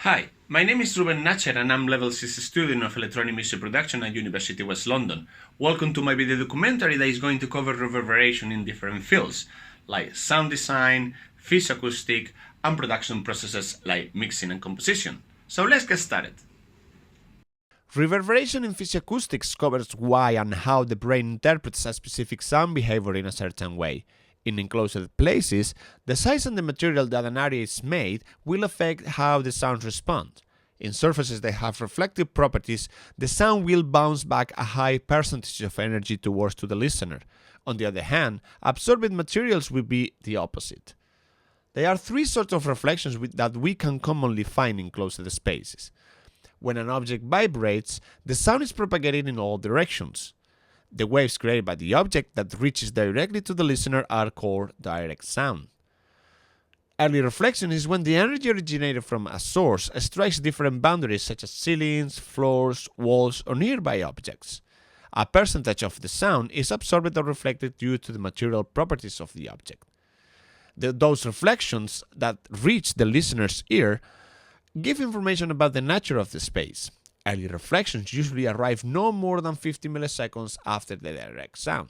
Hi, my name is Ruben Nacher and I'm Level 6 student of Electronic Music Production at University of West London. Welcome to my video documentary that is going to cover reverberation in different fields, like sound design, psychoacoustic, and production processes like mixing and composition. So let's get started. Reverberation in psychoacoustics covers why and how the brain interprets a specific sound behavior in a certain way. In enclosed places, the size and the material that an area is made will affect how the sound responds. In surfaces that have reflective properties, the sound will bounce back a high percentage of energy towards to the listener. On the other hand, absorbed materials will be the opposite. There are three sorts of reflections that we can commonly find in closed spaces. When an object vibrates, the sound is propagated in all directions. The waves created by the object that reaches directly to the listener are called direct sound. Early reflection is when the energy originated from a source strikes different boundaries such as ceilings, floors, walls, or nearby objects. A percentage of the sound is absorbed or reflected due to the material properties of the object. Those reflections that reach the listener's ear give information about the nature of the space. Early reflections usually arrive no more than 50 milliseconds after the direct sound.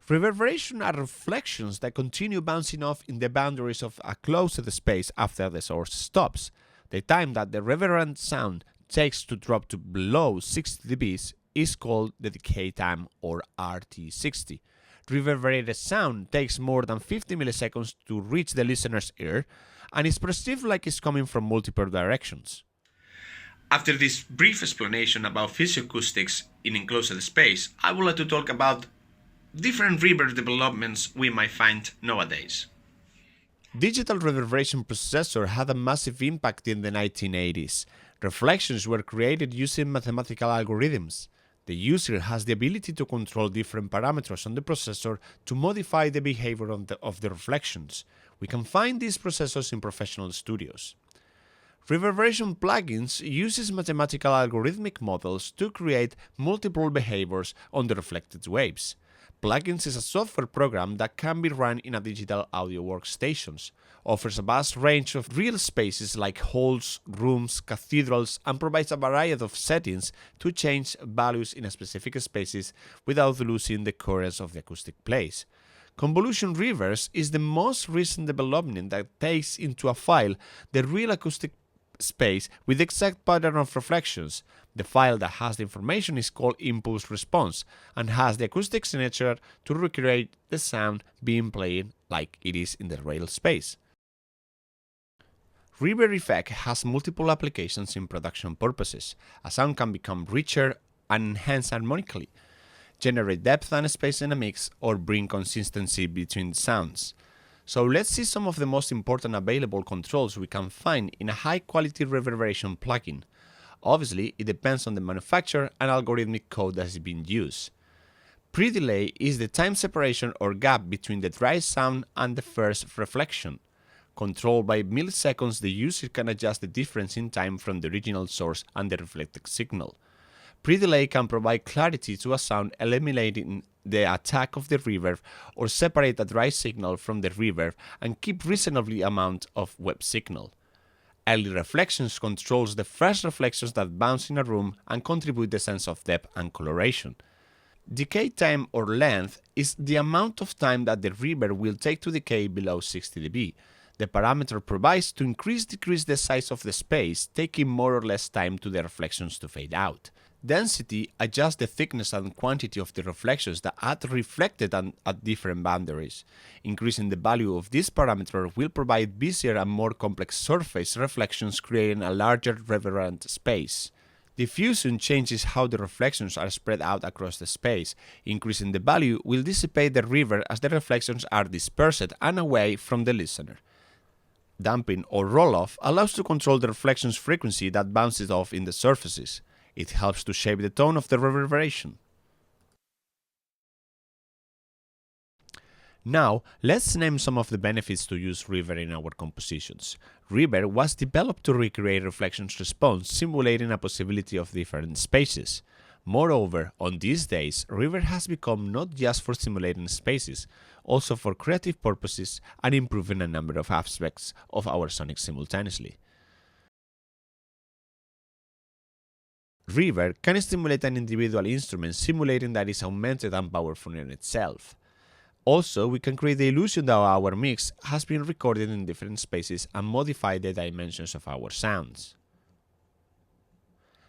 Reverberation are reflections that continue bouncing off in the boundaries of a closed space after the source stops. The time that the reverberant sound takes to drop to below 60 dB is called the decay time, or RT60. Reverberated sound takes more than 50 milliseconds to reach the listener's ear and is perceived like it's coming from multiple directions. After this brief explanation about psychoacoustics in enclosed space, I would like to talk about different reverb developments we might find nowadays. Digital reverberation processor had a massive impact in the 1980s. Reflections were created using mathematical algorithms. The user has the ability to control different parameters on the processor to modify the behavior of the reflections. We can find these processors in professional studios. Reverberation plugins uses mathematical algorithmic models to create multiple behaviors on the reflected waves. Plugins is a software program that can be run in a digital audio workstations, offers a vast range of real spaces like halls, rooms, cathedrals, and provides a variety of settings to change values in specific spaces without losing the coherence of the acoustic place. Convolution reverse is the most recent development that takes into a file the real acoustic space with the exact pattern of reflections. The file that has the information is called impulse response and has the acoustic signature to recreate the sound being played like it is in the real space. Reverb effect has multiple applications in production purposes. A sound can become richer and enhanced harmonically, generate depth and space in a mix, or bring consistency between sounds. So let's see some of the most important available controls we can find in a high-quality reverberation plugin. Obviously, it depends on the manufacturer and algorithmic code that is being used. Pre-delay is the time separation or gap between the dry sound and the first reflection. Controlled by milliseconds, the user can adjust the difference in time from the original source and the reflected signal. Pre-delay can provide clarity to a sound, eliminating the attack of the reverb, or separate the dry signal from the reverb and keep reasonably amount of wet signal. Early reflections controls the fresh reflections that bounce in a room and contribute the sense of depth and coloration. Decay time or length is the amount of time that the reverb will take to decay below 60 dB. The parameter provides to decrease the size of the space, taking more or less time to the reflections to fade out. Density adjusts the thickness and quantity of the reflections that are reflected at different boundaries. Increasing the value of this parameter will provide busier and more complex surface reflections, creating a larger reverberant space. Diffusion changes how the reflections are spread out across the space. Increasing the value will dissipate the reverb as the reflections are dispersed and away from the listener. Damping or roll-off allows to control the reflections frequency that bounces off in the surfaces. It helps to shape the tone of the reverberation. Now, let's name some of the benefits to use reverb in our compositions. Reverb was developed to recreate reflections response, simulating a possibility of different spaces. Moreover, on these days, reverb has become not just for simulating spaces, also for creative purposes and improving a number of aspects of our sonic simultaneously. Reverb can stimulate an individual instrument, simulating that it's augmented and powerful in itself. Also, we can create the illusion that our mix has been recorded in different spaces and modify the dimensions of our sounds.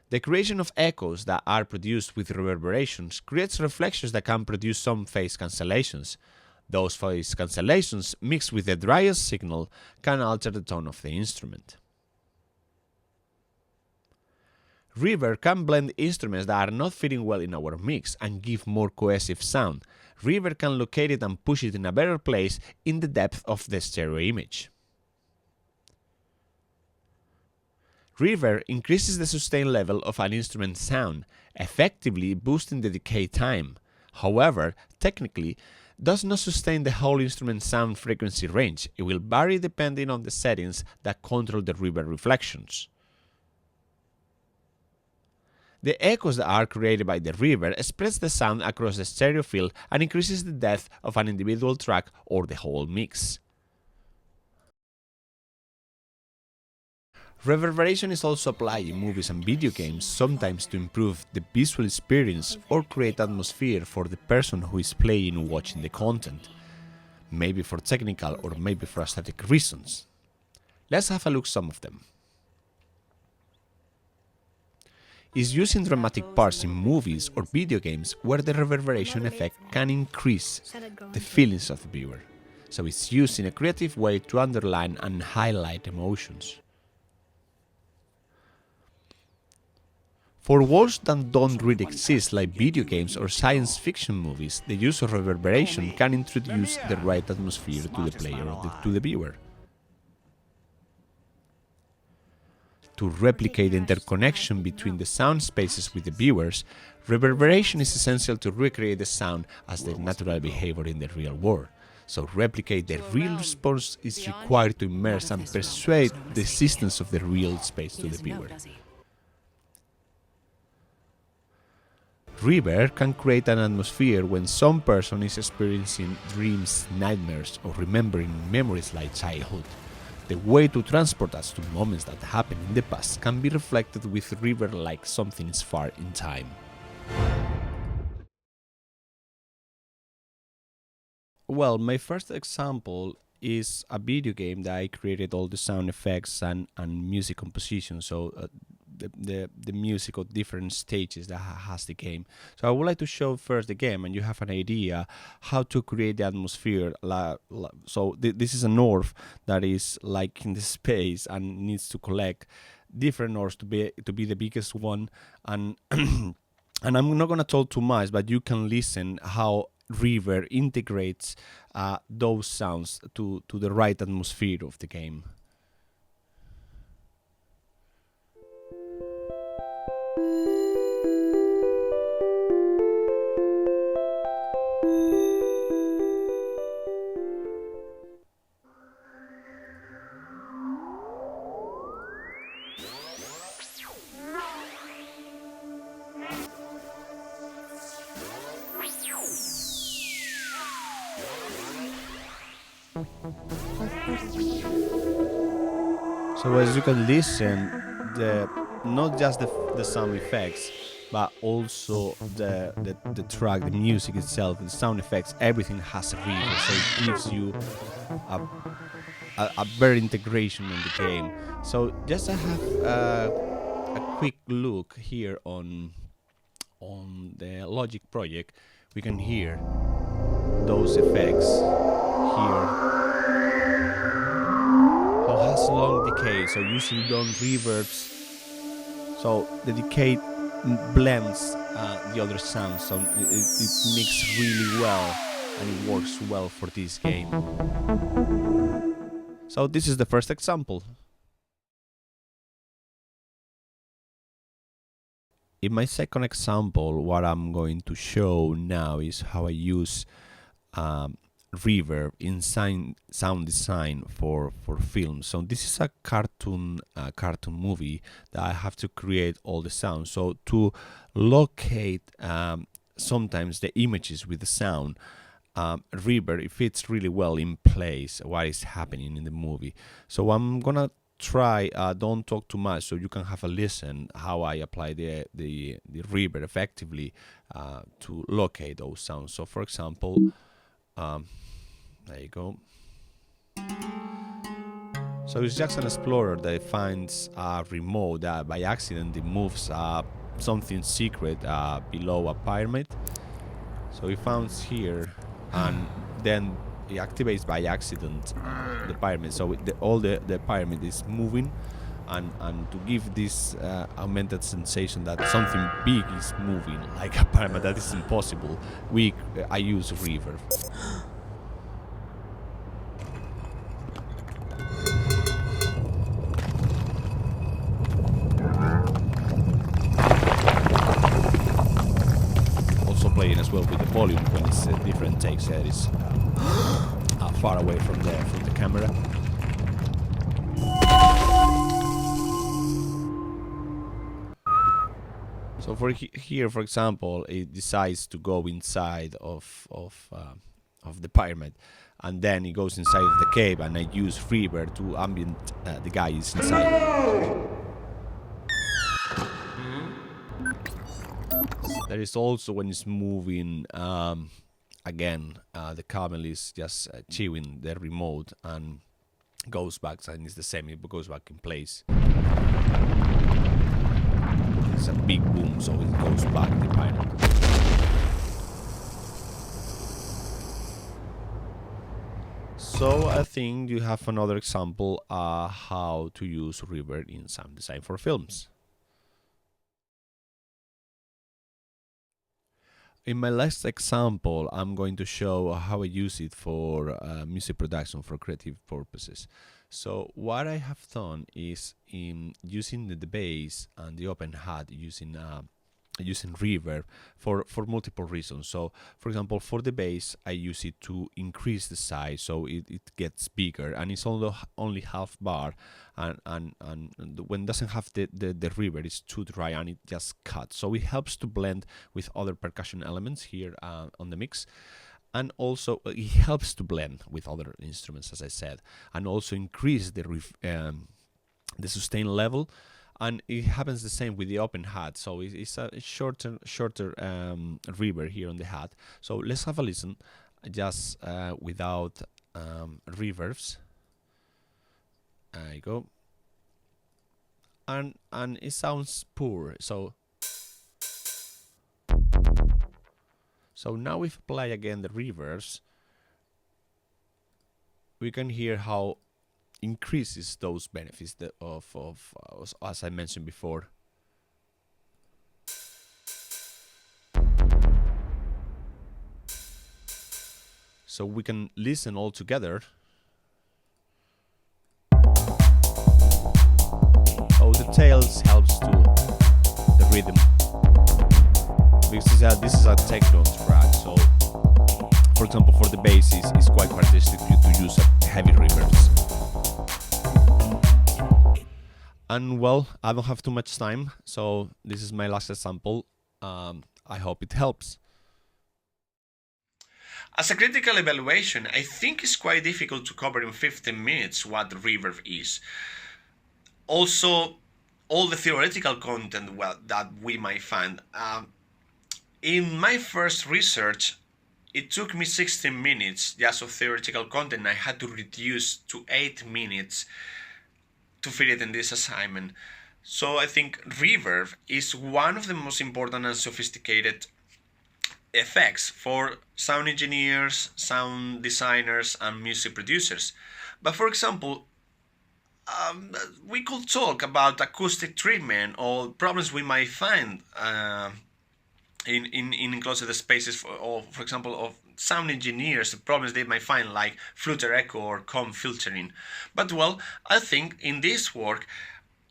The creation of echoes that are produced with reverberations creates reflections that can produce some phase cancellations. Those phase cancellations, mixed with the driest signal, can alter the tone of the instrument. Reverb can blend instruments that are not fitting well in our mix and give more cohesive sound. Reverb can locate it and push it in a better place in the depth of the stereo image. Reverb increases the sustain level of an instrument's sound, effectively boosting the decay time. However, technically, does not sustain the whole instrument's sound frequency range. It will vary depending on the settings that control the reverb reflections. The echoes that are created by the reverb spreads the sound across the stereo field and increases the depth of an individual track or the whole mix. Reverberation is also applied in movies and video games, sometimes to improve the visual experience or create atmosphere for the person who is playing or watching the content, maybe for technical or maybe for aesthetic reasons. Let's have a look at some of them. Is used in dramatic parts in movies or video games where the reverberation effect can increase the feelings of the viewer. So it's used in a creative way to underline and highlight emotions. For worlds that don't really exist, like video games or science fiction movies, the use of reverberation can introduce the right atmosphere to the player or to the viewer. To replicate the interconnection between the sound spaces with the viewers, reverberation is essential to recreate the sound as the natural behavior in the real world. So replicate the real response is required to immerse and persuade the existence of the real space to the viewer. Reverb can create an atmosphere when some person is experiencing dreams, nightmares, or remembering memories like childhood. The way to transport us to moments that happened in the past can be reflected with reverb like something is far in time. Well, my first example is a video game that I created all the sound effects and music composition, so the music of different stages that has the game. So I would like to show first the game, and you have an idea how to create the atmosphere. So this is an orb that is like in the space and needs to collect different orbs to be the biggest one, and and I'm not gonna talk too much, but you can listen how reverb integrates those sounds to the right atmosphere of the game. So as you can listen, not just the sound effects, but also the track, the music itself, the sound effects, everything has a reverb, so it gives you a better integration in the game. So just to have a quick look here on the Logic project, we can hear those effects here. How has long decay, so using long reverbs, so the decay blends the other sounds, so it mixes really well and it works well for this game. So this is the first example. In my second example, what I'm going to show now is how I use reverb in sound design for film. So this is a cartoon movie that I have to create all the sounds. So to locate sometimes the images with the sound, reverb, it fits really well in place what is happening in the movie. So I'm gonna try, don't talk too much, so you can have a listen how I apply the reverb effectively to locate those sounds. So for example, there you go. So it's just an explorer that finds a remote that by accident it moves something secret below a pyramid. So he finds here, and then it activates by accident the pyramid. So all the pyramid is moving, and to give this augmented sensation that something big is moving like a pyramid, that is impossible. I use reverb. Playing as well with the volume when it's different takes. It is far away from the camera. So for here, for example, it decides to go inside of the pyramid, and then it goes inside of the cave, and I use reverb to ambient the guy is inside. There is also when it's moving, again, the camel is just chewing the remote and goes back, and it's the same, it goes back in place. It's a big boom, so it goes back the pyramid. So I think you have another example how to use reverb in sound design for films. In my last example, I'm going to show how I use it for music production for creative purposes. So what I have done is in using the bass and the open hat using reverb for multiple reasons. So for example, for the bass, I use it to increase the size so it gets bigger, and it's only half bar, and when it doesn't have the reverb, it's too dry and it just cuts. So it helps to blend with other percussion elements here on the mix. And also it helps to blend with other instruments, as I said, and also increase the sustain level. And it happens the same with the open hat, so it's a shorter reverb here on the hat. So let's have a listen, just without reverbs. There you go. And it sounds poor. So now if I apply again the reverbs, we can hear how increases those benefits of as I mentioned before. So we can listen all together. So the tails helps to the rhythm. This is a techno track, so for example for the bass it's quite characteristic to use heavy reverbs. And well, I don't have too much time, so this is my last example. I hope it helps. As a critical evaluation, I think it's quite difficult to cover in 15 minutes what reverb is. Also, all the theoretical content that we might find. In my first research, it took me 16 minutes just of theoretical content. I had to reduce to 8 minutes to fit it in this assignment. So I think reverb is one of the most important and sophisticated effects for sound engineers, sound designers, and music producers. But for example, we could talk about acoustic treatment or problems we might find in enclosed spaces, for example, of sound engineers, the problems they might find like flutter echo or comb filtering. But well, I think in this work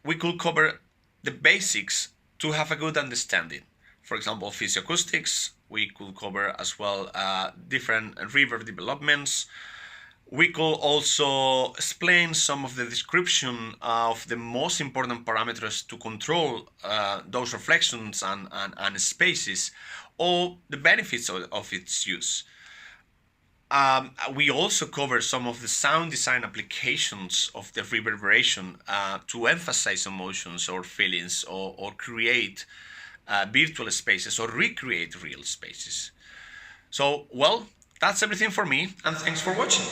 we could cover the basics to have a good understanding. For example, psychoacoustics, we could cover as well different reverb developments. We could also explain some of the description of the most important parameters to control those reflections and spaces, or the benefits of its use. We also cover some of the sound design applications of the reverberation to emphasize emotions or feelings, or create virtual spaces or recreate real spaces. So, well, that's everything for me, and thanks for watching.